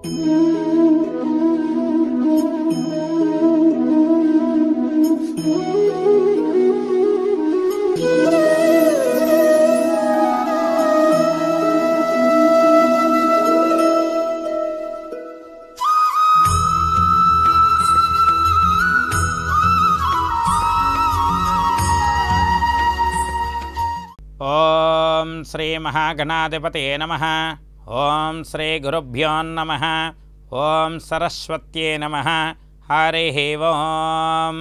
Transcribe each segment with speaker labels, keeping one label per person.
Speaker 1: ఓం శ్రీ మహాగణాధిపతయే నమః. ఓం శ్రీ గురుభ్యో నమః. ఓం సరస్వత్యే నమః. హరి ఓం.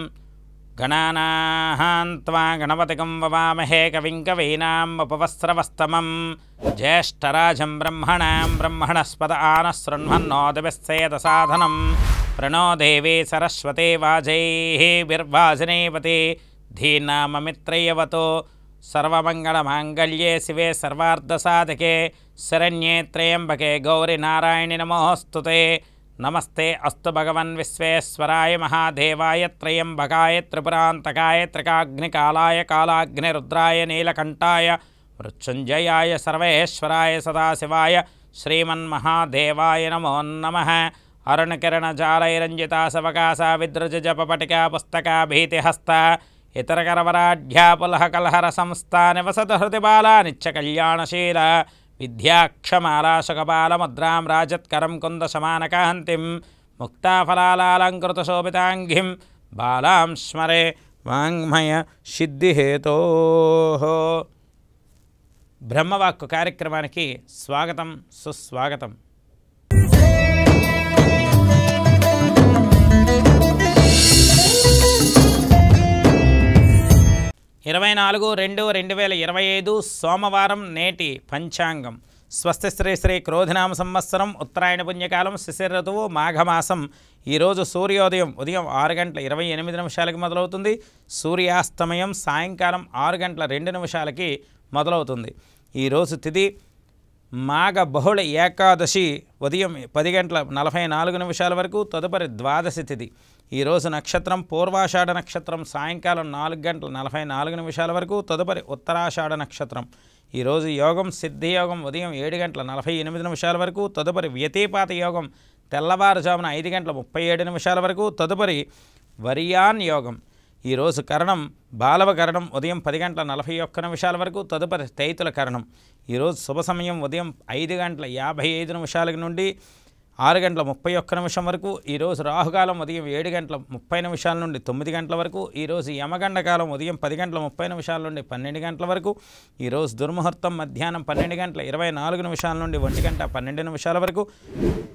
Speaker 1: గణానాం త్వా గణపతిం వవామహే కవిం కవీనాం ఉపవస్త్రవస్తమం జ్యేష్ఠరాజం బ్రహ్మణాం బ్రహ్మణస్పద ఆనశృణ్వన్నోతిభిస్సేదసాధనం ప్రణో దేవీ సరస్వతి వాజైర్వాజినీపతి ధీనామమిత్రయవతో సర్వమంగళమాంగళ్యే శివే సర్వార్ధసాధకే శరణ్యే త్రయంబకే గౌరీ నారాయణి నమోస్తుతే. నమస్తే అస్తు భగవన్ విశ్వేశ్వరాయ మహాదేవాయ త్రయంబకాయ త్రిపురాంతకాయ త్రికాగ్నికాలాయ కాలాగ్నిరుద్రాయ నీలకంఠాయ మృత్యుంజయాయ సర్వేశ్వరాయ సదాశివాయ శ్రీమన్మహాదేవాయ నమో నమః. అరుణకిరణజాలైరంజితా సవకాశా విద్రుజపటికా పుస్తకా భీతిహస్త ఇతరకరవరాఢ్యా పులహకలహర సంస్థా నివసత హృతిబాలా నిత్యకళ్యాణశీల విద్యాక్షమాలాశకపాలముద్రాం రాజత్కరం కుందశమానకాంతిం ముక్తాఫలాలంకృతశోభితాంఘిం బాలాం స్మరే వాంగ్మయ సిద్ధిహేతో. బ్రహ్మవాక్కు కార్యక్రమానికి స్వాగతం, సుస్వాగతం. 24/2/2025 సోమవారం నేటి పంచాంగం. స్వస్తి శ్రీ శ్రీ క్రోధినామ సంవత్సరం ఉత్తరాయణ పుణ్యకాలం శిశిర ఋతువు మాఘమాసం. ఈరోజు సూర్యోదయం ఉదయం 6:28 మొదలవుతుంది. సూర్యాస్తమయం సాయంకాలం 6:02 మొదలవుతుంది. ఈరోజు తిథి మాఘ బహుళ ఏకాదశి ఉదయం 10:44 వరకు, తదుపరి ద్వాదశి తిథి. ఈరోజు నక్షత్రం పూర్వాషాఢ నక్షత్రం సాయంకాలం 4:44 వరకు, తదుపరి ఉత్తరాషాఢ నక్షత్రం. ఈరోజు యోగం సిద్ధియోగం ఉదయం 7:48 వరకు, తదుపరి వ్యతిపాత యోగం తెల్లవారుజామున 5:37 వరకు, తదుపరి వర్యాన్ యోగం. ఈరోజు కరణం బాలవ కరణం ఉదయం 10:41 వరకు, తదుపరి తైతుల కరణం. ఈరోజు శుభ సమయం ఉదయం 5:55 నుండి 6:31 వరకు. ఈరోజు రాహుకాలం ఉదయం 7:30 నుండి 9 వరకు. ఈరోజు యమగండ కాలం ఉదయం 10:30 నుండి 12 వరకు. ఈరోజు దుర్ముహూర్తం మధ్యాహ్నం 12:24 నుండి 1:12 వరకు.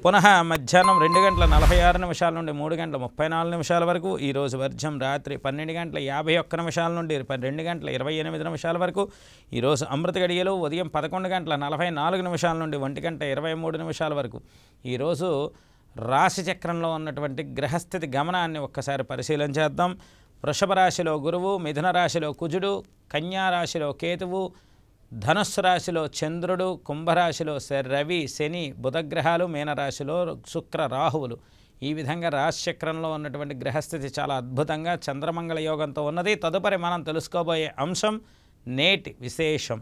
Speaker 1: పునః మధ్యాహ్నం 2:46 నుండి 3:34 వరకు. ఈరోజు వర్జం రాత్రి 12:51 నుండి 2:28 వరకు. ఈరోజు అమృత గడియలు ఉదయం 11:44 నుండి 1:23 వరకు. ఈరోజు రాశి చక్రంలో ఉన్నటువంటి గ్రహస్థితి గమనాన్ని ఒక్కసారి పరిశీలన చేద్దాం. వృషభ రాశిలో గురువు, మిథున రాశిలో కుజుడు, కన్యా రాశిలో కేతువు, ధనుస్సు రాశిలో చంద్రుడు, కుంభరాశిలో రవి, శని, బుధగ్రహాలు, మీనరాశిలో శుక్ర, రాహువులు. ఈ విధంగా రాశిచక్రంలో ఉన్నటువంటి గ్రహస్థితి చాలా అద్భుతంగా చంద్రమంగళ యోగంతో ఉన్నది. తదుపరి మనం తెలుసుకోబోయే అంశం నేటి విశేషం.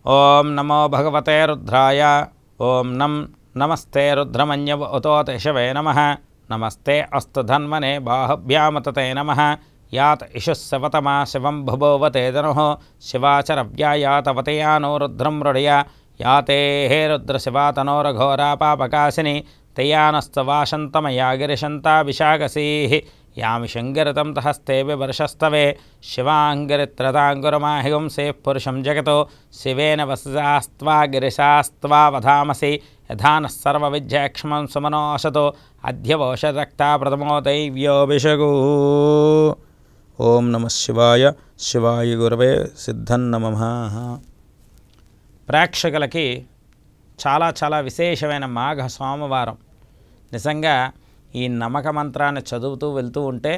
Speaker 1: ఓం నమో భగవతే రుద్రాయ. ఓం నమస్తే రుద్రమన్యవ ఉతోతశవే నమః. నమస్తే అస్తు ధన్వనే బాహుభ్యామతతే నమః. యాత ఇషుస్సవతమా శివం భుభోవతే ధనుః. శివాచరవ్యాయాతవతయానో రుద్రం మృడయ. యాతే హే రుద్రశివాతనోరఘోరా పాపకాశిని. తయానస్తవాశంతమయా గిరిశంతాభిషాకసీః. యామి శంగరితం తహస్తే వివర్షస్తవే. శివాంగరిత్రతాంగురమాహిగుంసే పురుషం జగతో. శివేన వసజాస్త్వా గిరిశాస్త్వా వధామసి. యథానః సర్వవిద్యాక్ష్మం సుమనోషతో. అధ్యవోషరక్తా ప్రథమో దైవ్యోభిషగు. ఓం నమః శివాయ. శివాయ గురవే సిద్ధన్నమః. ప్రేక్షకులకి చాలా విశేషమైన మాఘ సోమవారం. నిజంగా ఈ నమ్మక మంత్రాన్ని చదువుతూ వెళ్తూ ఉంటే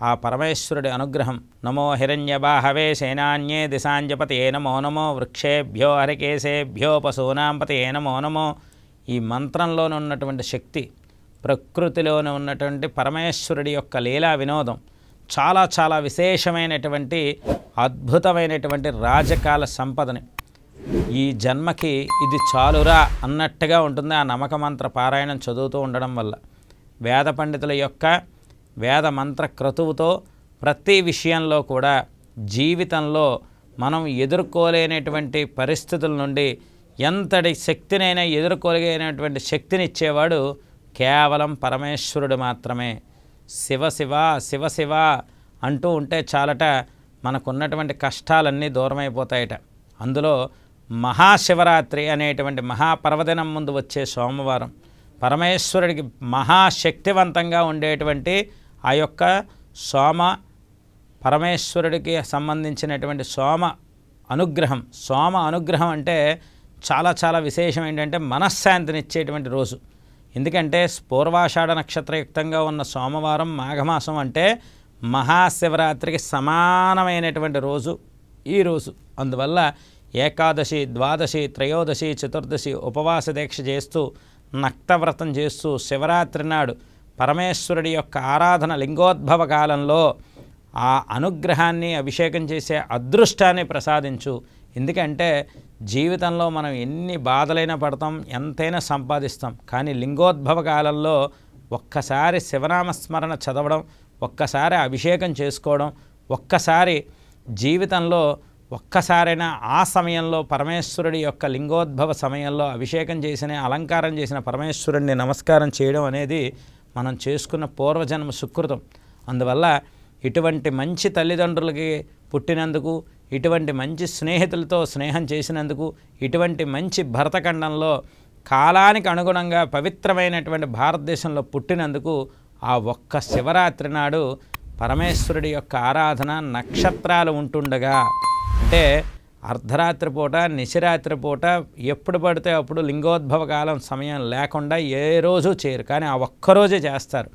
Speaker 1: ఆ పరమేశ్వరుడి అనుగ్రహం. నమో హిరణ్యబాహవే సేనాన్యే దిశాంజపతయే నమో నమో. వృక్షేభ్యో హరికేశేభ్యో పశూనాంపతయే నమో నమో. ఈ మంత్రంలోనే ఉన్నటువంటి శక్తి, ప్రకృతిలోనే ఉన్నటువంటి పరమేశ్వరుడి యొక్క లీలా వినోదం చాలా చాలా విశేషమైనటువంటి అద్భుతమైనటువంటి రాజకాల సంపదని ఈ జన్మకి ఇది చాలురా అన్నట్టుగా ఉంటుంది ఆ నమకమంత్ర పారాయణం చదువుతూ ఉండడం వల్ల. వేద పండితుల యొక్క వేద మంత్ర క్రతువుతో ప్రతి విషయంలో కూడా జీవితంలో మనం ఎదుర్కోలేనటువంటి పరిస్థితుల నుండి ఎంతటి శక్తినైనా ఎదుర్కోలేనటువంటి శక్తిని ఇచ్చేవాడు కేవలం పరమేశ్వరుడు మాత్రమే. శివ శివ శివ శివ అంటూ ఉంటే చాలట మనకున్నటువంటి కష్టాలన్నీ దూరమైపోతాయట. అందులో మహాశివరాత్రి అనేటువంటి మహాపర్వదినం ముందు వచ్చే సోమవారం పరమేశ్వరుడికి మహాశక్తివంతంగా ఉండేటువంటి ఆ యొక్క పరమేశ్వరుడికి సంబంధించినటువంటి సోమ అనుగ్రహం అంటే చాలా చాలా విశేషం. ఏంటంటే మనశ్శాంతినిచ్చేటువంటి రోజు. ఎందుకంటే పూర్వాషాఢ నక్షత్రయుక్తంగా ఉన్న సోమవారం మాఘమాసం అంటే మహాశివరాత్రికి సమానమైనటువంటి రోజు ఈ రోజు. అందువల్ల ఏకాదశి, ద్వాదశి, త్రయోదశి, చతుర్దశి ఉపవాస దీక్ష చేస్తూ నక్తవ్రతం చేస్తూ శివరాత్రి నాడు పరమేశ్వరుడి యొక్క ఆరాధన లింగోద్భవ కాలంలో ఆ అనుగ్రహాన్ని అభిషేకం చేసే అదృష్టాన్ని ప్రసాదించు. ఎందుకంటే జీవితంలో మనం ఎన్ని బాధలైనా పడతాం, ఎంతైనా సంపాదిస్తాం. కానీ లింగోద్భవ కాలంలో ఒక్కసారి శివనామస్మరణ చదవడం, ఒక్కసారి అభిషేకం చేసుకోవడం, ఒక్కసారి జీవితంలో ఒక్కసారైనా ఆ సమయంలో పరమేశ్వరుడి యొక్క లింగోద్భవ సమయంలో అభిషేకం చేసిన అలంకారం చేసిన పరమేశ్వరుడిని నమస్కారం చేయడం అనేది మనం చేసుకున్న పూర్వజన్మ సుకృతం. అందువల్ల ఇటువంటి మంచి తల్లిదండ్రులకి పుట్టినందుకు, ఇటువంటి మంచి స్నేహితులతో స్నేహం చేసినందుకు, ఇటువంటి మంచి భరతఖండంలో కాలానికి అనుగుణంగా పవిత్రమైనటువంటి భారతదేశంలో పుట్టినందుకు ఆ ఒక్క శివరాత్రి నాడు పరమేశ్వరుడి యొక్క ఆరాధన నక్షత్రాలు ఉంటుండగా, అంటే అర్ధరాత్రి పూట నిశిరాత్రి పూట ఎప్పుడు పడితే అప్పుడు లింగోద్భవ కాలం సమయం లేకుండా ఏ రోజు చేయరు, కానీ ఆ ఒక్కరోజే చేస్తారు.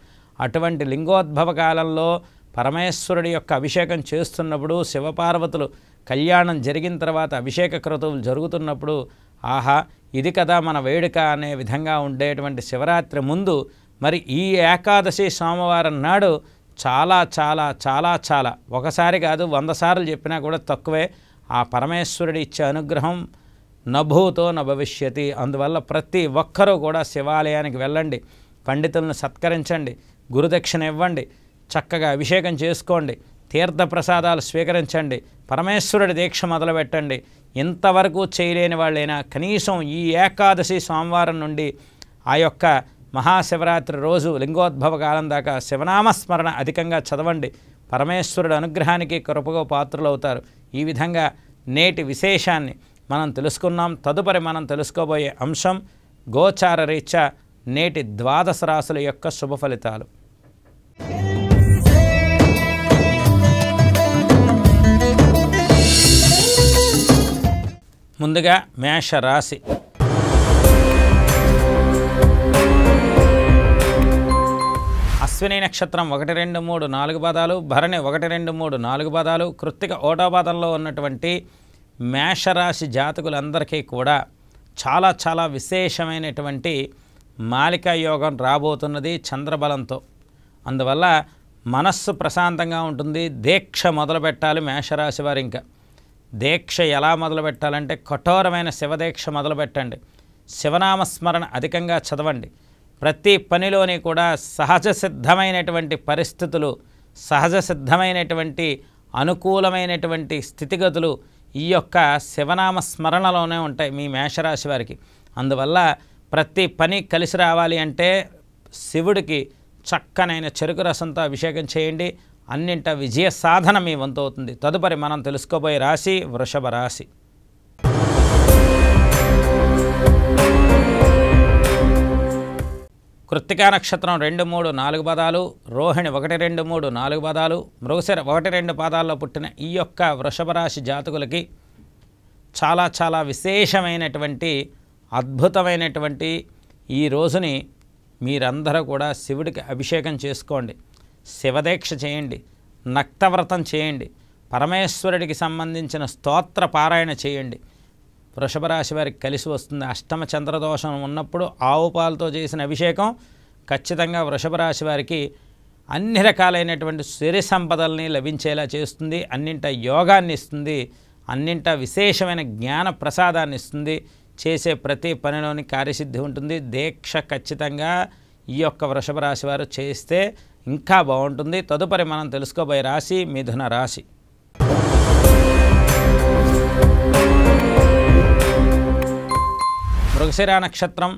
Speaker 1: అటువంటి లింగోద్భవ కాలంలో పరమేశ్వరుడి యొక్క అభిషేకం చేస్తున్నప్పుడు, శివపార్వతులు కళ్యాణం జరిగిన తర్వాత అభిషేక క్రతువులు జరుగుతున్నప్పుడు ఆహా ఇది కదా మన వేడుక అనే విధంగా ఉండేటువంటి శివరాత్రి ముందు మరి ఈ ఏకాదశి సోమవారం నాడు చాలా చాలా చాలా చాలా ఒకసారి కాదు 100 సార్లు చెప్పినా కూడా తక్కువే. ఆ పరమేశ్వరుడి ఇచ్చే అనుగ్రహం నభూతో నభవిష్యతి. అందువల్ల ప్రతి ఒక్కరూ కూడా శివాలయానికి వెళ్ళండి, పండితులను సత్కరించండి, గురుదక్షిణ ఇవ్వండి, చక్కగా అభిషేకం చేసుకోండి, తీర్థప్రసాదాలు స్వీకరించండి, పరమేశ్వరుడి దీక్ష మొదలుపెట్టండి. ఇంతవరకు చేయలేని వాళ్ళైనా కనీసం ఈ ఏకాదశి సోమవారం నుండి ఆ యొక్క మహాశివరాత్రి రోజు లింగోద్భవ కాలం దాకా శివనామస్మరణ అధికంగా చదవండి. పరమేశ్వరుడు అనుగ్రహానికి కృపగా పాత్రులవుతారు. ఈ విధంగా నేటి విశేషాన్ని మనం తెలుసుకున్నాం. తదుపరి మనం తెలుసుకోబోయే అంశం గోచార రీత్యా నేటి 12 రాశుల యొక్క శుభ ఫలితాలు. ముందుగా మేషరాశి. అశ్విని నక్షత్రం 1, 2, 3, 4 పాదాలు, భరణి 1, 2, 3, 4 పాదాలు, కృత్తిక 1వ పాదంలో ఉన్నటువంటి మేషరాశి జాతకులందరికీ కూడా చాలా చాలా విశేషమైనటువంటి మాలికా యోగం రాబోతున్నది చంద్రబలంతో. అందువల్ల మనస్సు ప్రశాంతంగా ఉంటుంది. దీక్ష మొదలు పెట్టాలి మేషరాశి వారు. ఇంకా దీక్ష ఎలా మొదలు పెట్టాలంటే కఠోరమైన శివదీక్ష మొదలు పెట్టండి. శివనామస్మరణ అధికంగా చదవండి. ప్రతి పనిలోని కూడా సహజ సిద్ధమైనటువంటి పరిస్థితులు, సహజ సిద్ధమైనటువంటి అనుకూలమైనటువంటి స్థితిగతులు ఈ యొక్క శివనామ స్మరణలోనే ఉంటాయి మీ మేషరాశి వారికి. అందువల్ల ప్రతి పని కలిసి రావాలి అంటే శివుడికి చక్కనైన చెరుకు రసంతో అభిషేకం చేయండి. అన్నింట విజయ సాధన మీ వంతు అవుతుంది. తదుపరి మనం తెలుసుకోబోయే రాశి వృషభ రాశి. కృత్తికా నక్షత్రం 2, 3, 4 పాదాలు, రోహిణి 1, 2, 3, 4 పాదాలు, మృగశిర 1, 2 పాదాల్లో పుట్టిన ఈ యొక్క వృషభ రాశి జాతకులకి చాలా చాలా విశేషమైనటువంటి అద్భుతమైనటువంటి ఈ రోజుని మీరందరూ కూడా శివుడికి అభిషేకం చేసుకోండి, శివదీక్ష చేయండి, నక్తవ్రతం చేయండి, పరమేశ్వరుడికి సంబంధించిన స్తోత్ర పారాయణ చేయండి. వృషభ రాశి వారికి కలిసి వస్తుంది. అష్టమ చంద్రదోషం ఉన్నప్పుడు ఆవు పాలతో చేసిన అభిషేకం ఖచ్చితంగా వృషభ రాశి వారికి అన్ని రకాలైనటువంటి సిరి సంపదల్ని లభించేలా చేస్తుంది, అన్నింట యోగాన్ని ఇస్తుంది, అన్నింట విశేషమైన జ్ఞాన ప్రసాదాన్ని ఇస్తుంది. చేసే ప్రతి పనిలోని కార్యసిద్ధి ఉంటుంది. దీక్ష ఖచ్చితంగా ఈ యొక్క వృషభ రాశి వారు చేస్తే ఇంకా బాగుంటుంది. తదుపరి మనం తెలుసుకోబోయే రాశి మిథున రాశి. మృగశిర నక్షత్రం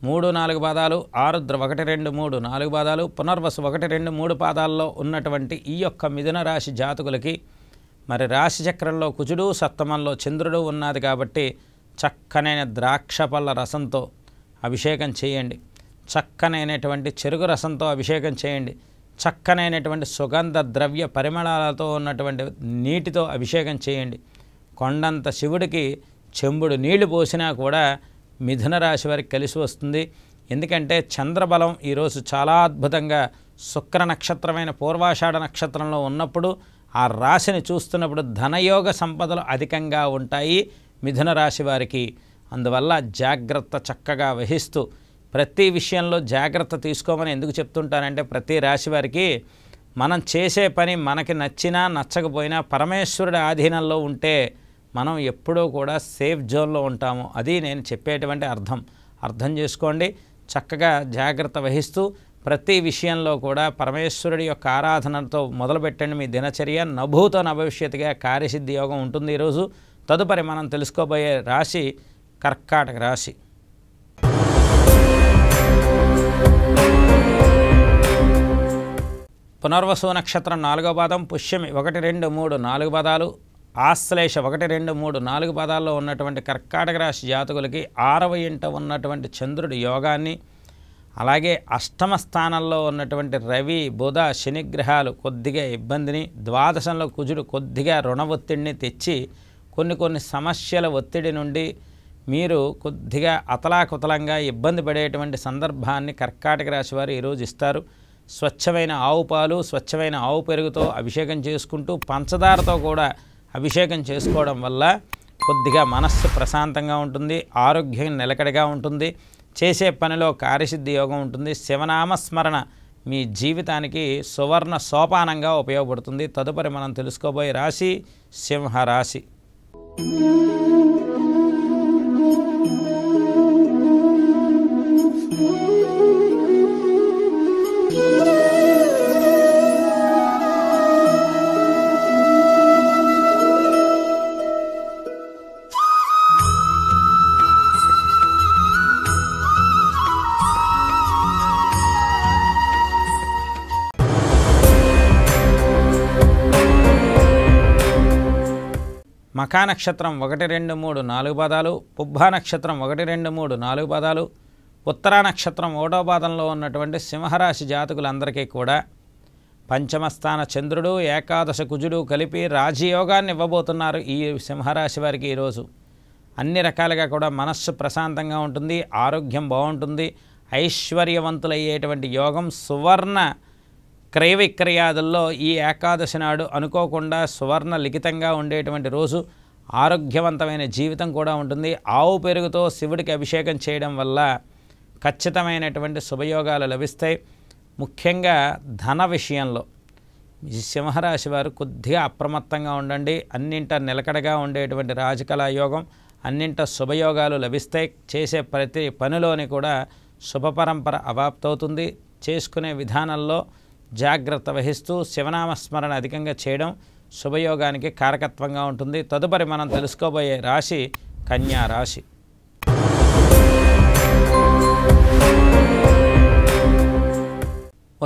Speaker 1: 3-4 పాదాలు, ఆరుద్ర 1-2-3-4 పాదాలు, పునర్వసు 1-2-3 పాదాల్లో ఉన్నటువంటి ఈ యొక్క మిథున రాశి జాతకులకి మరి రాశి చక్రంలో కుజుడు, సప్తమంలో చంద్రుడు ఉన్నది కాబట్టి చక్కనైన ద్రాక్ష పళ్ళ రసంతో అభిషేకం చేయండి. చక్కనైనటువంటి చెరుకు రసంతో అభిషేకం చేయండి. చక్కనైనటువంటి సుగంధ ద్రవ్య పరిమళాలతో ఉన్నటువంటి నీటితో అభిషేకం చేయండి. కొండంత శివుడికి చెంబుడు నీళ్లు పోసినా కూడా మిథున రాశి వారికి కలిసి వస్తుంది. ఎందుకంటే చంద్రబలం ఈరోజు చాలా అద్భుతంగా శుక్ర నక్షత్రమైన పూర్వాషాఢ నక్షత్రంలో ఉన్నప్పుడు ఆ రాశిని చూస్తున్నప్పుడు ధనయోగ సంపదలు అధికంగా ఉంటాయి మిథున రాశి వారికి. అందువల్ల జాగ్రత్త చక్కగా వహిస్తూ ప్రతి విషయంలో జాగ్రత్త తీసుకోమని ఎందుకు చెప్తుంటానంటే ప్రతి రాశి వారికి మనం చేసే పని మనకి నచ్చినా నచ్చకపోయినా పరమేశ్వరుడి ఆధీనంలో ఉంటే మనం ఎప్పుడూ కూడా సేఫ్ జోన్లో ఉంటాము. అది నేను చెప్పేటువంటి అర్థం చేసుకోండి. చక్కగా జాగ్రత్త వహిస్తూ ప్రతి విషయంలో కూడా పరమేశ్వరుడి యొక్క ఆరాధనతో మొదలుపెట్టండి మీ దినచర్య. నభూతో నభవిష్యత్తుగా కార్యసిద్ధి యోగం ఉంటుంది ఈరోజు. తదుపరి మనం తెలుసుకోబోయే రాశి కర్కాటక రాశి. పునర్వసు నక్షత్రం 4వ పాదం, పుష్యమి 1-2-3-4 పాదాలు, ఆశ్లేష 1-2-3-4 పాదాల్లో ఉన్నటువంటి కర్కాటక రాశి జాతకులకి 6వ ఇంట ఉన్నటువంటి చంద్రుడి యోగాన్ని, అలాగే అష్టమ స్థానంలో ఉన్నటువంటి రవి, బుధ, శని గ్రహాలు కొద్దిగా ఇబ్బందిని, ద్వాదశంలో కుజుడు కొద్దిగా రుణ ఒత్తిడిని తెచ్చి కొన్ని సమస్యల ఒత్తిడి నుండి మీరు కొద్దిగా అతలాకుతలంగా ఇబ్బంది పడేటువంటి సందర్భాన్ని కర్కాటక రాశి వారు ఈరోజు ఇస్తారు. స్వచ్ఛమైన ఆవు పాలు, స్వచ్ఛమైన ఆవు పెరుగుతో అభిషేకం చేసుకుంటూ పంచదారతో కూడా అభిషేకం చేసుకోవడం వల్ల కొద్దిగా మనస్సు ప్రశాంతంగా ఉంటుంది, ఆరోగ్యం నిలకడగా ఉంటుంది, చేసే పనిలో కార్యసిద్ధి యోగం ఉంటుంది. శివనామస్మరణ మీ జీవితానికి సువర్ణ సోపానంగా ఉపయోగపడుతుంది. తదుపరి మనం తెలుసుకోబోయే రాశి సింహరాశి. మఖా నక్షత్రం 1-2-3-4 పాదాలు, పుబ్బా నక్షత్రం 1-2-3-4 పాదాలు, ఉత్తరా నక్షత్రం 1వ పాదంలో ఉన్నటువంటి సింహరాశి జాతకులందరికీ కూడా పంచమస్థాన చంద్రుడు, ఏకాదశ కుజుడు కలిపి రాజయోగాన్ని ఇవ్వబోతున్నారు ఈ సింహరాశి వారికి. ఈరోజు అన్ని రకాలుగా కూడా మనస్సు ప్రశాంతంగా ఉంటుంది, ఆరోగ్యం బాగుంటుంది, ఐశ్వర్యవంతులయ్యేటువంటి యోగం. సువర్ణ క్రయ విక్రయాదుల్లో ఈ ఏకాదశి నాడు అనుకోకుండా సువర్ణ లిఖితంగా ఉండేటువంటి రోజు. ఆరోగ్యవంతమైన జీవితం కూడా ఉంటుంది. ఆవు పెరుగుతో శివుడికి అభిషేకం చేయడం వల్ల ఖచ్చితమైనటువంటి శుభయోగాలు లభిస్తాయి. ముఖ్యంగా ధన విషయంలో ఈ సింహరాశి వారు కొద్దిగా అప్రమత్తంగా ఉండండి. అన్నింట నిలకడగా ఉండేటువంటి రాజకళా యోగం, అన్నింట శుభయోగాలు లభిస్తాయి. చేసే ప్రతి పనిలోని కూడా శుభపరంపర అవాప్తవుతుంది. చేసుకునే విధానంలో జాగ్రత్త వహిస్తూ శివనామస్మరణ అధికంగా చేయడం శుభయోగానికి కారకత్వంగా ఉంటుంది. తదుపరి మనం తెలుసుకోబోయే రాశి కన్యా రాశి.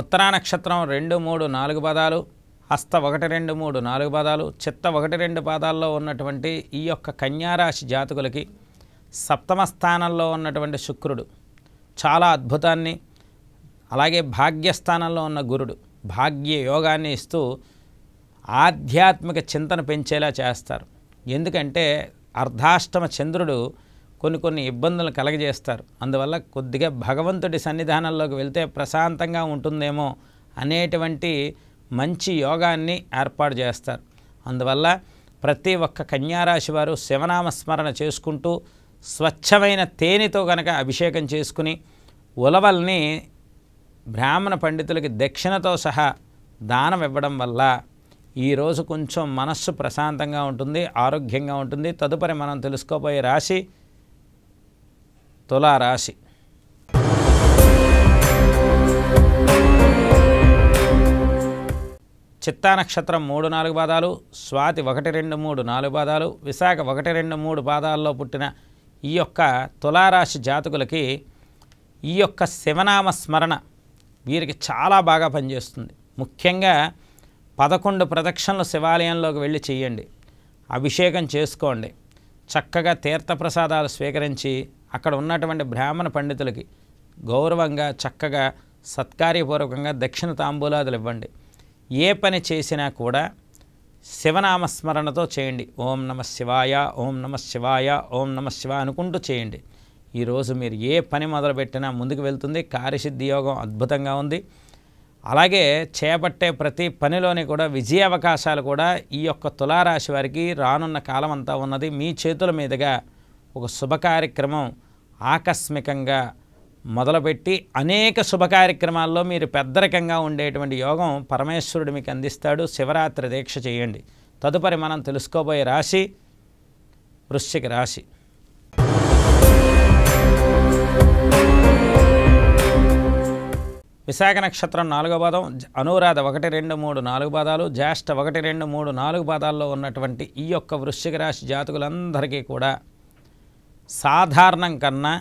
Speaker 1: ఉత్తరా నక్షత్రం 2-3-4 పాదాలు, హస్త 1-2-3-4 పాదాలు, చిత్త 1-2 పాదాల్లో ఉన్నటువంటి ఈ యొక్క కన్యారాశి జాతకులకి సప్తమ స్థానంలో ఉన్నటువంటి శుక్రుడు చాలా అద్భుతాన్ని, అలాగే భాగ్యస్థానంలో ఉన్న గురుడు భాగ్య యోగాన్ని ఇస్తూ ఆధ్యాత్మిక చింతన పెంచేలా చేస్తారు. ఎందుకంటే అర్ధాష్టమ చంద్రుడు కొన్ని ఇబ్బందులు కలగజేస్తారు. అందువల్ల కొద్దిగా భగవంతుడి సన్నిధానంలోకి వెళ్తే ప్రశాంతంగా ఉంటుందేమో అనేటువంటి మంచి యోగాన్ని ఏర్పాటు చేస్తారు. అందువల్ల ప్రతి ఒక్క కన్యారాశి వారు శివనామస్మరణ చేసుకుంటూ స్వచ్ఛమైన తేనెతో కనుక అభిషేకం చేసుకుని ఉలవల్ని బ్రాహ్మణ పండితులకి దక్షిణతో సహా దానం ఇవ్వడం వల్ల ఈరోజు కొంచెం మనస్సు ప్రశాంతంగా ఉంటుంది, ఆరోగ్యంగా ఉంటుంది. తదుపరి మనం తెలుసుకోబోయే రాశి తులారాశి. చిత్తా నక్షత్రం 3, 4 పాదాలు, స్వాతి 1, 2, 3, 4 పాదాలు, విశాఖ 1, 2, 3 పాదాల్లో పుట్టిన ఈ యొక్క తులారాశి జాతకులకి ఈ యొక్క శివనామ స్మరణ వీరికి చాలా బాగా పనిచేస్తుంది. ముఖ్యంగా 11 ప్రదక్షిణలు శివాలయంలోకి వెళ్ళి చేయండి, అభిషేకం చేసుకోండి, చక్కగా తీర్థప్రసాదాలు స్వీకరించి అక్కడ ఉన్నటువంటి బ్రాహ్మణ పండితులకి గౌరవంగా చక్కగా సత్కార్యపూర్వకంగా దక్షిణ తాంబూలాదులు ఇవ్వండి. ఏ పని చేసినా కూడా శివనామస్మరణతో చేయండి. ఓం నమ శివాయ, ఓం నమ శివాయ, ఓం నమ శివాయ అనుకుంటూ చేయండి. ఈరోజు మీరు ఏ పని మొదలుపెట్టినా ముందుకు వెళ్తుంది. కార్యసిద్ధి యోగం అద్భుతంగా ఉంది. అలాగే చేపట్టే ప్రతి పనిలోని కూడా విజయ అవకాశాలు కూడా ఈ యొక్క తులారాశి వారికి రానున్న కాలం అంతా ఉన్నది. మీ చేతుల మీదుగా ఒక శుభకార్యక్రమం ఆకస్మికంగా మొదలుపెట్టి అనేక శుభకార్యక్రమాల్లో మీరు పెద్దరికంగా ఉండేటువంటి యోగం పరమేశ్వరుడు మీకు అందిస్తాడు. శివరాత్రి దీక్ష చేయండి. తదుపరి మనం తెలుసుకోబోయే రాశి వృశ్చిక రాశి. విశాఖ నక్షత్రం 4వ పాదం, అనురాధ 1, 2, 3, 4 పాదాలు, జ్యేష్ఠ 1, 2, 3, 4 పాదాల్లో ఉన్నటువంటి ఈ యొక్క వృశ్చిక రాశి జాతకులందరికీ కూడా సాధారణం కన్నా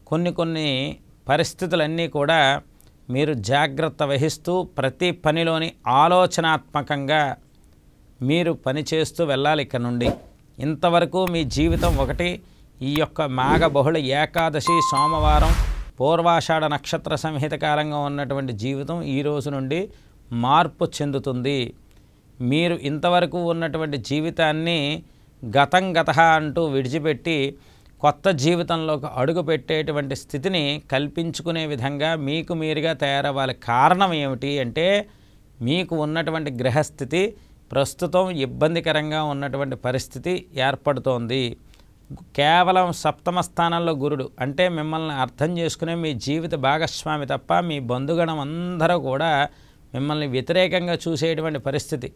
Speaker 1: కొన్ని పరిస్థితులన్నీ కూడా మీరు జాగ్రత్త వహిస్తూ ప్రతి పనిలోని ఆలోచనాత్మకంగా మీరు పనిచేస్తూ వెళ్ళాలి. ఇక నుండి ఇంతవరకు మీ జీవితం ఒకటి. ఈ యొక్క మాఘ బహుళ ఏకాదశి సోమవారం పూర్వాషాఢ నక్షత్ర సంహిత కాలంగా ఉన్నటువంటి జీవితం ఈ రోజు నుండి మార్పు చెందుతుంది. మీరు ఇంతవరకు ఉన్నటువంటి జీవితాన్ని గతం అంటూ విడిచిపెట్టి కొత్త జీవితంలోకి అడుగు పెట్టేటువంటి స్థితిని కల్పించుకునే విధంగా మీకు మీరుగా తయారవ్వాలి. కారణం ఏమిటి అంటే మీకు ఉన్నటువంటి గ్రహస్థితి ప్రస్తుతం ఇబ్బందికరంగా ఉన్నటువంటి పరిస్థితి ఏర్పడుతోంది. కేవలం సప్తమ స్థానంలో గురుడు అంటే మిమ్మల్ని అర్థం చేసుకునే మీ జీవిత భాగస్వామి తప్ప మీ బంధుగణం అందరూ కూడా మిమ్మల్ని వ్యతిరేకంగా చూసేటువంటి పరిస్థితి.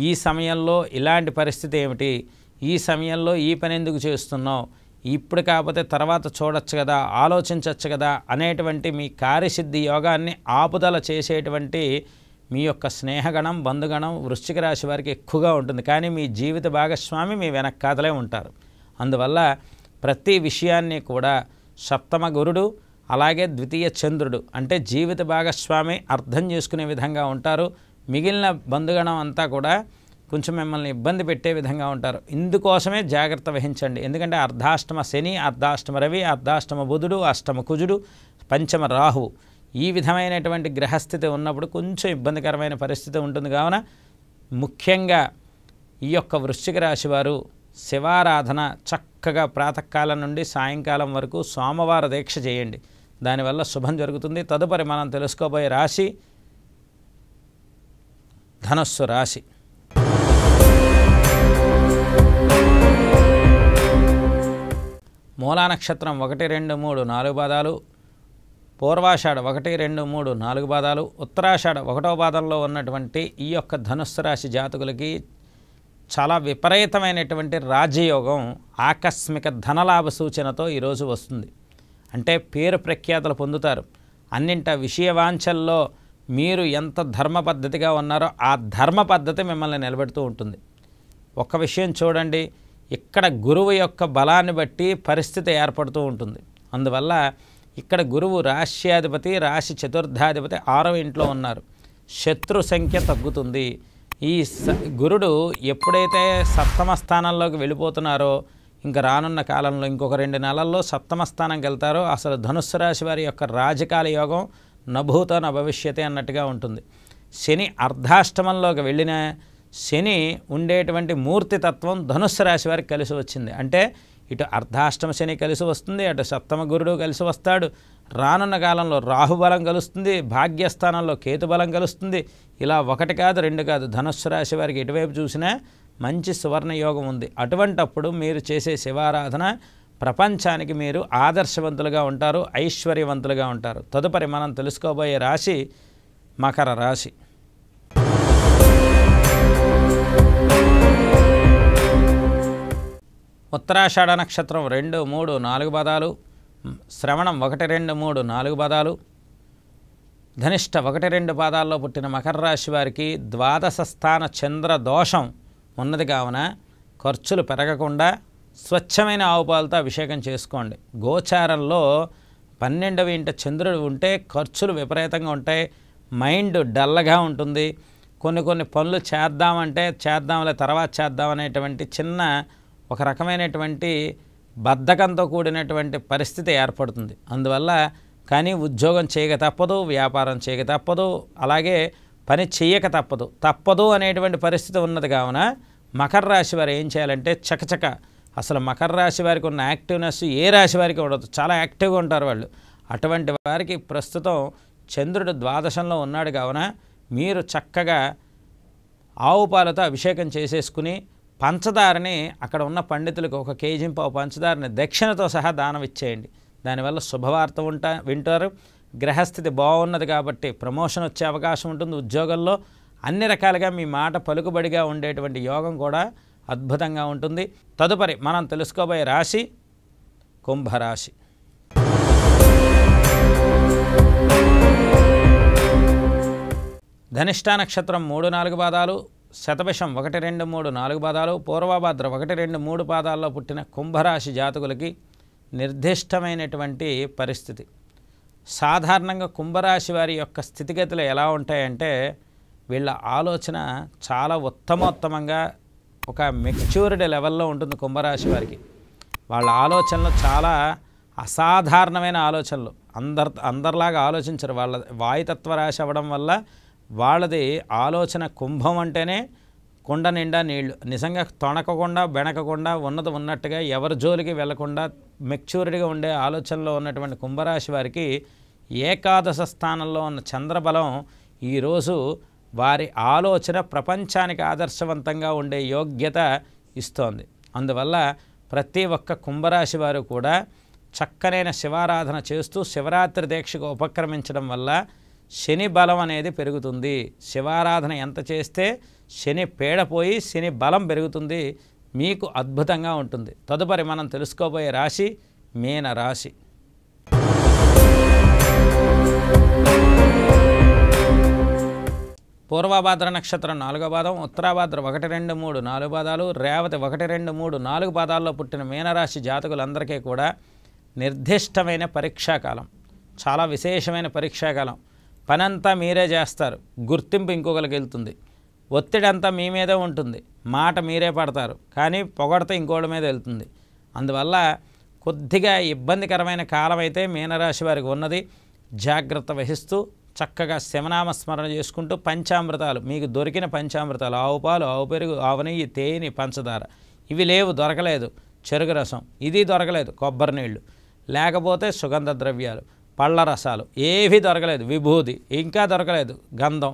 Speaker 1: ఈ సమయంలో ఇలాంటి పరిస్థితి ఏమిటి, ఈ సమయంలో ఈ పని ఎందుకు చేస్తున్నావు, ఇప్పుడు కాకపోతే తర్వాత చూడొచ్చు కదా, ఆలోచించవచ్చు కదా అనేటువంటి మీ కార్యసిద్ధి యోగాన్ని ఆపుదల చేసేటువంటి మీ యొక్క స్నేహగణం బంధుగణం వృశ్చిక రాశి వారికి ఎక్కువగా ఉంటుంది. కానీ మీ జీవిత భాగస్వామి మీ వెనక్కాతలే ఉంటారు. అందువల్ల ప్రతి విషయాన్ని కూడా సప్తమ గురుడు అలాగే ద్వితీయ చంద్రుడు అంటే జీవిత భాగస్వామి అర్థం చేసుకునే విధంగా ఉంటారు. మిగిలిన బంధుగణం అంతా కూడా కొంచెం మిమ్మల్ని ఇబ్బంది పెట్టే విధంగా ఉంటారు. ఇందుకోసమే జాగ్రత్త వహించండి. ఎందుకంటే అర్ధాష్టమ శని, అర్ధాష్టమ రవి, అర్ధాష్టమ బుధుడు, అష్టమ కుజుడు, పంచమ రాహువు ఈ విధమైనటువంటి గ్రహస్థితి ఉన్నప్పుడు కొంచెం ఇబ్బందికరమైన పరిస్థితి ఉంటుంది. కావున ముఖ్యంగా ఈ యొక్క వృశ్చిక రాశి వారు శివారాధన చక్కగా ప్రాతకాలం నుండి సాయంకాలం వరకు సోమవార దీక్ష చేయండి. దానివల్ల శుభం జరుగుతుంది. తదుపరి మనం తెలుసుకోబోయే రాశి ధనుస్సు రాశి. మూలా నక్షత్రం 1, 2, 3, 4 పాదాలు, పూర్వాషాఢ 1, 2, 3, 4 పాదాలు, ఉత్తరాషాఢ 1వ పాదంలో ఉన్నటువంటి ఈ యొక్క ధనుస్సు రాశి జాతకులకి చాలా విపరీతమైనటువంటి రాజయోగం ఆకస్మిక ధనలాభ సూచనతో ఈరోజు వస్తుంది. అంటే పేరు ప్రఖ్యాతులు పొందుతారు. అన్నింట విషయవాంఛల్లో మీరు ఎంత ధర్మ పద్ధతిగా ఉన్నారో ఆ ధర్మ పద్ధతి మిమ్మల్ని నిలబెడుతూ ఉంటుంది. ఒక విషయం చూడండి, ఇక్కడ గురువు యొక్క బలాన్ని బట్టి పరిస్థితి ఏర్పడుతూ ఉంటుంది. అందువల్ల ఇక్కడ గురువు రాశ్యాధిపతి, రాశి చతుర్థాధిపతి 6వ ఇంట్లో ఉన్నారు. శత్రు సంఖ్య తగ్గుతుంది. ఈ గురుడు ఎప్పుడైతే సప్తమ స్థానంలోకి వెళ్ళిపోతున్నారో ఇంకా రానున్న కాలంలో ఇంకొక 2 నెలల్లో సప్తమ స్థానంకి వెళ్తారో అసలు ధనుస్సు రాశి వారి యొక్క రాజకాల యోగం నభూత నభవిష్యతే అన్నట్టుగా ఉంటుంది. శని అర్ధాష్టమంలోకి వెళ్ళిన శని ఉండేటువంటి మూర్తితత్వం ధనుస్సు రాశి వారికి కలిసి వచ్చింది. అంటే ఇటు అర్ధాష్టమ శని కలిసి వస్తుంది, అటు సప్తమ గురుడు కలిసి వస్తాడు. రానున్న కాలంలో రాహుబలం కలుస్తుంది, భాగ్యస్థానంలో కేతుబలం కలుస్తుంది. ఇలా 1 కాదు 2 కాదు, ధనుస్సు రాశి వారికి ఎటువైపు చూసినా మంచి సువర్ణ యోగం ఉంది. అటువంటప్పుడు మీరు చేసే శివారాధన ప్రపంచానికి మీరు ఆదర్శవంతులుగా ఉంటారు, ఐశ్వర్యవంతులుగా ఉంటారు. తదుపరి మనం తెలుసుకోబోయే రాశి మకర రాశి. ఉత్తరాషాఢ నక్షత్రం 2, 3, 4 పాదాలు, శ్రవణం 1, 2, 3, 4 పాదాలు, ధనిష్ట 1, 2 పాదాల్లో పుట్టిన మకర రాశి వారికి ద్వాదశ స్థాన చంద్ర దోషం ఉన్నది కావున ఖర్చులు పెరగకుండా స్వచ్ఛమైన ఆవు పాలతో అభిషేకం చేసుకోండి. గోచారంలో 12వ ఇంట చంద్రుడు ఉంటే ఖర్చులు విపరీతంగా ఉంటాయి, మైండ్ డల్గా ఉంటుంది. కొన్ని పనులు చేద్దామంటే చేద్దాంలే తర్వాత చేద్దామనేటువంటి చిన్న ఒక రకమైనటువంటి బద్ధకంతో కూడినటువంటి పరిస్థితి ఏర్పడుతుంది. అందువల్ల కానీ ఉద్యోగం చేయక తప్పదు, వ్యాపారం చేయక తప్పదు, అలాగే పని చేయక తప్పదు అనేటువంటి పరిస్థితి ఉన్నది కావున మకర రాశి వారు ఏం చేయాలంటే చకచక, అసలు మకర రాశి వారికి ఉన్న యాక్టివ్నెస్ ఏ రాశి వారికి ఉండదు, చాలా యాక్టివ్గా ఉంటారు వాళ్ళు. అటువంటి వారికి ప్రస్తుతం చంద్రుడు ద్వాదశంలో ఉన్నాడు కావున మీరు చక్కగా ఆవు పాలతో అభిషేకం చేసేసుకుని పంచదారని అక్కడ ఉన్న పండితులకు 1 కేజీ పావు పంచదారని దక్షిణతో సహా దానం ఇచ్చేయండి. దానివల్ల శుభవార్త వింటారు. గ్రహస్థితి బాగున్నది కాబట్టి ప్రమోషన్ వచ్చే అవకాశం ఉంటుంది. ఉద్యోగంలో అన్ని రకాలుగా మీ మాట పలుకుబడిగా ఉండేటువంటి యోగం కూడా అద్భుతంగా ఉంటుంది. తదుపరి మనం తెలుసుకోబోయే రాశి కుంభరాశి. ధనిష్ట నక్షత్రం 3, 4 పాదాలు, శతభిషం 1, 2, 3, 4 పాదాలు, పూర్వభాద్ర 1, 2, 3 పాదాల్లో పుట్టిన కుంభరాశి జాతకులకి నిర్దిష్టమైనటువంటి పరిస్థితి. సాధారణంగా కుంభరాశి వారి యొక్క స్థితిగతులు ఎలా ఉంటాయంటే వీళ్ళ ఆలోచన చాలా ఉత్తమోత్తమంగా ఒక మెచ్యూర్డ్ లెవెల్లో ఉంటుంది. కుంభరాశి వారికి వాళ్ళ ఆలోచనలు చాలా అసాధారణమైన ఆలోచనలు, అందరిలాగా ఆలోచించరు. వాళ్ళ వాయుతత్వ రాశి అవ్వడం వల్ల వాళ్ళది ఆలోచన కుంభం అంటేనే కుండ నిండా నీళ్లు. నిజంగా తొణకకుండా బెణకకుండా ఉన్నది ఉన్నట్టుగా ఎవరి జోలికి వెళ్లకుండా మెచ్యూరిటీగా ఉండే ఆలోచనలో ఉన్నటువంటి కుంభరాశి వారికి ఏకాదశ స్థానంలో ఉన్న చంద్రబలం ఈరోజు వారి ఆలోచన ప్రపంచానికి ఆదర్శవంతంగా ఉండే యోగ్యత ఇస్తోంది. అందువల్ల ప్రతి ఒక్క కుంభరాశి వారు కూడా చక్కనైన శివారాధన చేస్తూ శివరాత్రి దీక్షకు ఉపక్రమించడం వల్ల శని బలం అనేది పెరుగుతుంది. శివారాధన ఎంత చేస్తే శని పీడపోయి శని బలం పెరుగుతుంది, మీకు అద్భుతంగా ఉంటుంది. తదుపరి మనం తెలుసుకోబోయే రాశి మీన రాశి. పూర్వభాద్ర నక్షత్రం 4వ పాదం, ఉత్తరాభాద్ర 1, 2, 3, 4 పాదాలు, రేవతి 1, 2, 3, 4 పాదాల్లో పుట్టిన మీనరాశి జాతకులందరికీ కూడా నిర్దిష్టమైన పరీక్షాకాలం, చాలా విశేషమైన పరీక్షాకాలం. పనంతా మీరే చేస్తారు, గుర్తింపు ఇంకొకరికి వెళ్తుంది, ఒత్తిడి అంతా మీ మీదే ఉంటుంది, మాట మీరే పడతారు, కానీ పొగడితే ఇంకోళ్ళ మీద వెళ్తుంది. అందువల్ల కొద్దిగా ఇబ్బందికరమైన కాలం అయితే మీనరాశి వారికి ఉన్నది. జాగ్రత్త వహిస్తూ చక్కగా శివనామ స్మరణ చేసుకుంటూ పంచామృతాలు, మీకు దొరికిన పంచామృతాలు, ఆవు పాలు, ఆవు పెరుగు, ఆవు నెయ్యి, తేనె, పంచదార, ఇవి లేవు, దొరకలేదు, చెరుకు రసం, ఇది దొరకలేదు, కొబ్బరి నీళ్ళు, లేకపోతే సుగంధ ద్రవ్యాలు, పళ్ళ రసాలు, ఏవి దొరకలేదు, విభూది ఇంకా దొరకలేదు, గంధం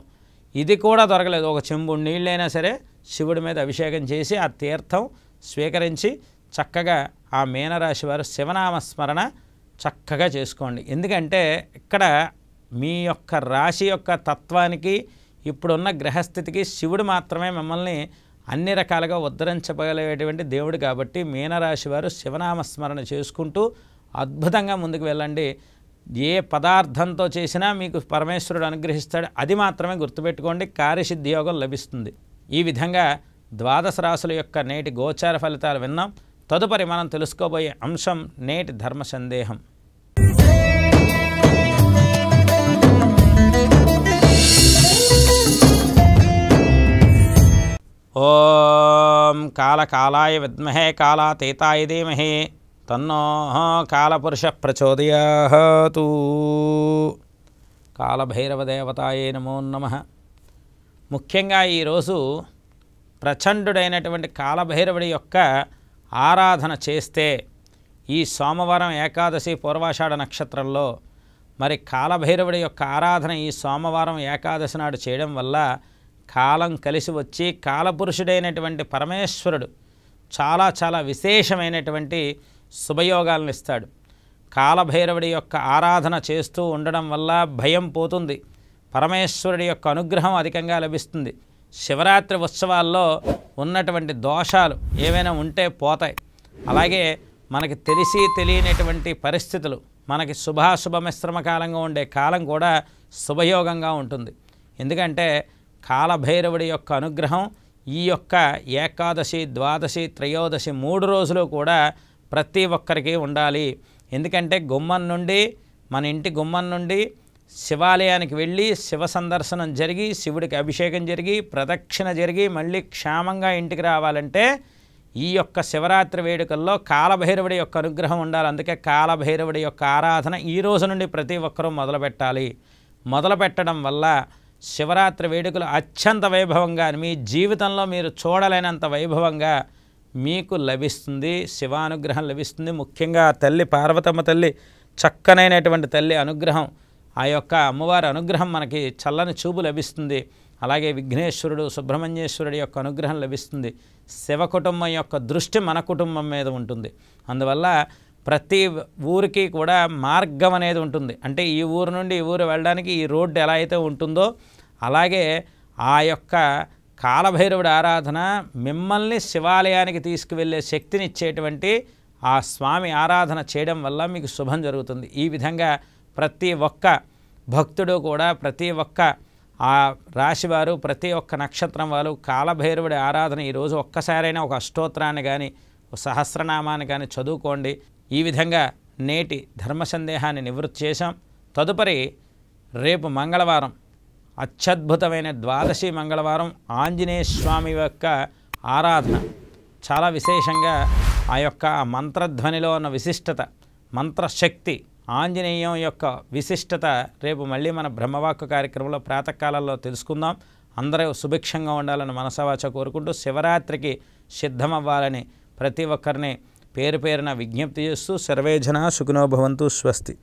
Speaker 1: ఇది కూడా దొరకలేదు, ఒక చెంబు నీళ్ళైనా సరే శివుడి మీద అభిషేకం చేసి ఆ తీర్థం స్వీకరించి చక్కగా ఆ మీనరాశి వారు శివనామస్మరణ చక్కగా చేసుకోండి. ఎందుకంటే ఇక్కడ మీ యొక్క రాశి యొక్క తత్వానికి ఇప్పుడున్న గ్రహస్థితికి శివుడు మాత్రమే మిమ్మల్ని అన్ని రకాలుగా ఉద్ధరించగలిగేటువంటి దేవుడు కాబట్టి మీనరాశి వారు శివనామస్మరణ చేసుకుంటూ అద్భుతంగా ముందుకు వెళ్ళండి. ఏ పదార్థంతో చేసినా మీకు పరమేశ్వరుడు అనుగ్రహిస్తాడు, అది మాత్రమే గుర్తుపెట్టుకోండి, కార్యసిద్ధి యోగం లభిస్తుంది. ఈ విధంగా ద్వాదశ రాశుల యొక్క నేటి గోచార ఫలితాలు విన్నాం. తదుపరి మనం తెలుసుకోబోయే అంశం నేటి ధర్మ సందేహం. ఓం కాళకాలాయ విద్మహే కాళాతీతాయ ధీమహి తన్నో కాళపురుష ప్రచోదయాతు. కాళభైరవదేవతాయే నమో నమః. ముఖ్యంగా ఈరోజు ప్రచండుడైనటువంటి కాళభైరవుడి యొక్క ఆరాధన చేస్తే ఈ సోమవారం ఏకాదశి పూర్వాషాఢ నక్షత్రంలో మరి కాళభైరవుడి యొక్క ఆరాధన ఈ సోమవారం ఏకాదశి నాడు చేయడం వల్ల కాలం కలిసి వచ్చి కాలపురుషుడైనటువంటి పరమేశ్వరుడు చాలా చాలా విశేషమైనటువంటి శుభయోగాలను ఇస్తాడు. కాలభైరవుడి యొక్క ఆరాధన చేస్తూ ఉండడం వల్ల భయం పోతుంది, పరమేశ్వరుడి యొక్క అనుగ్రహం అధికంగా లభిస్తుంది. శివరాత్రి ఉత్సవాల్లో ఉన్నటువంటి దోషాలు ఏవైనా ఉంటే పోతాయి. అలాగే మనకి తెలిసి తెలియనటువంటి పరిస్థితులు, మనకి శుభాశుభ మిశ్రమ కాలంగా ఉండే కాలం కూడా శుభయోగంగా ఉంటుంది. ఎందుకంటే కాలభైరవుడి యొక్క అనుగ్రహం ఈ యొక్క ఏకాదశి, ద్వాదశి, త్రయోదశి 3 రోజులు కూడా ప్రతి ఒక్కరికి ఉండాలి. ఎందుకంటే గుమ్మం నుండి, మన ఇంటి గుమ్మం నుండి శివాలయానికి వెళ్ళి శివ సందర్శనం జరిగి, శివుడికి అభిషేకం జరిగి, ప్రదక్షిణ జరిగి మళ్ళీ క్షేమంగా ఇంటికి రావాలంటే ఈ యొక్క శివరాత్రి వేడుకల్లో కాలభైరవుడి యొక్క అనుగ్రహం ఉండాలి. అందుకే కాలభైరవుడి యొక్క ఆరాధన ఈ రోజు నుండి ప్రతి ఒక్కరూ మొదలుపెట్టాలి. మొదలుపెట్టడం వల్ల శివరాత్రి వేడుకలు అత్యంత వైభవంగా, మీ జీవితంలో మీరు చూడలేనంత వైభవంగా మీకు లభిస్తుంది, శివానుగ్రహం లభిస్తుంది. ముఖ్యంగా తల్లి పార్వతమ్మ తల్లి, చక్కనైనటువంటి తల్లి అనుగ్రహం, ఆ యొక్క అమ్మవారి అనుగ్రహం మనకి చల్లని చూపు లభిస్తుంది. అలాగే విఘ్నేశ్వరుడు, సుబ్రహ్మణ్యేశ్వరుడి యొక్క అనుగ్రహం లభిస్తుంది. శివ కుటుంబం యొక్క దృష్టి మన కుటుంబం మీద ఉంటుంది. అందువల్ల ప్రతి ఊరికి కూడా మార్గం అనేది ఉంటుంది. అంటే ఈ ఊరు నుండి ఈ ఊరు వెళ్ళడానికి ఈ రోడ్డు ఎలా అయితే ఉంటుందో అలాగే ఆ యొక్క కాలభైరవుడి ఆరాధన మిమ్మల్ని శివాలయానికి తీసుకువెళ్ళే శక్తిని ఇచ్చేటువంటి ఆ స్వామి ఆరాధన చేయడం వల్ల మీకు శుభం జరుగుతుంది. ఈ విధంగా ప్రతి ఒక్క భక్తుడు కూడా, ప్రతి ఒక్క ఆ రాశివారు, ప్రతి ఒక్క నక్షత్రం వారు కాలభైరవుడి ఆరాధన ఈరోజు ఒక్కసారైనా ఒక అష్టోత్తరాన్ని కానీ ఒక సహస్రనామాన్ని కానీ చదువుకోండి. ఈ విధంగా నేటి ధర్మ సందేహాన్ని నివృత్తి చేశాం. తదుపరి రేపు మంగళవారం, అత్యద్భుతమైన ద్వాదశి మంగళవారం, ఆంజనేయ స్వామి యొక్క ఆరాధన చాలా విశేషంగా, ఆ యొక్క మంత్రధ్వనిలో ఉన్న విశిష్టత, మంత్రశక్తి, ఆంజనేయం యొక్క విశిష్టత రేపు మళ్ళీ మన బ్రహ్మవాక్కు కార్యక్రమంలో ప్రాతకాలంలో తెలుసుకుందాం. అందరూ సుభిక్షంగా ఉండాలని మనసావాచ కోరుకుంటూ శివరాత్రికి సిద్ధమవ్వాలని ప్రతి ఒక్కరిని పేరు పేరున విజ్ఞప్తి చేస్తూ సర్వే జనా సుఖినో భవంతు. స్వస్తి.